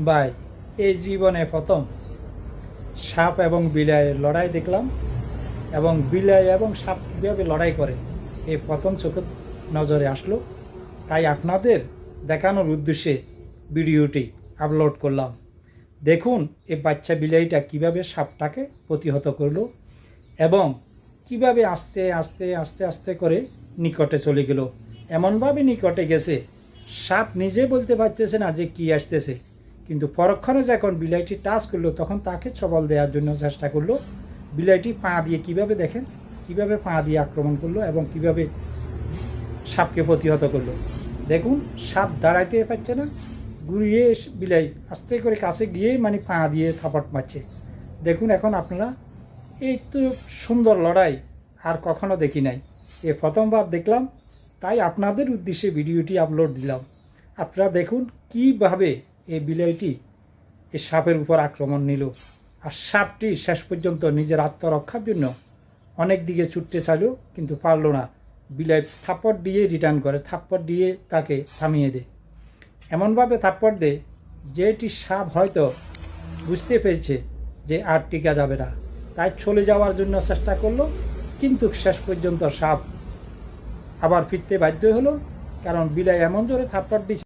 ভাই, এই জীবনে প্রথম সাপ এবং বিলাইয়ের লড়াই দেখলাম, এবং বিলাই এবং সাপ কীভাবে লড়াই করে এই প্রথম চোখের নজরে আসলো। তাই আপনাদের দেখানোর উদ্দেশ্যে ভিডিওটি আপলোড করলাম। দেখুন এই বাচ্চা বিলাইটা কিভাবে সাপটাকে প্রতিহত করলো এবং কিভাবে আস্তে আস্তে আস্তে আস্তে করে নিকটে চলে গেল। এমনভাবে নিকটে গেছে সাপ নিজে বলতে পারতেছে না যে কি আসতেছে, কিন্তু পরক্ষণে যখন বিলাইটি টাচ করলো তখন তাকে ছবল দেওয়ার জন্য চেষ্টা করলো। বিলাইটি পা দিয়ে কিভাবে দেখেন, কিভাবে পা দিয়ে আক্রমণ করলো এবং কিভাবে সাপকে প্রতিহত করলো। দেখুন সাপ দাঁড়াইতে পারছে না, ঘুরিয়ে বিলাই আস্তে করে কাছে গিয়ে মানে পা দিয়ে থাপট মারছে। দেখুন এখন আপনারা এই তো সুন্দর লড়াই আর কখনো দেখি নাই, এ প্রথমবার দেখলাম। তাই আপনাদের উদ্দেশ্যে ভিডিওটি আপলোড দিলাম। আপনারা দেখুন কিভাবে এই বিলাইটি এই সাপের উপর আক্রমণ নিল, আর সাপটি শেষ পর্যন্ত নিজের আত্মরক্ষার জন্য অনেক দিকে ছুটতে চাইল, কিন্তু পারল না। বিলাই থাপ্পড় দিয়ে রিটার্ন করে, থাপ্পড় দিয়ে তাকে থামিয়ে দেয়। এমনভাবে থাপ্পড় দেয় যেটি সাপ হয়তো বুঝতে পেরেছে যে আর টিকা যাবে না, তাই চলে যাওয়ার জন্য চেষ্টা করলো, কিন্তু শেষ পর্যন্ত সাপ আবার ফিরতে বাধ্য হলো, কারণ বিলাই এমন জোরে থাপ্পড় দিচ্ছে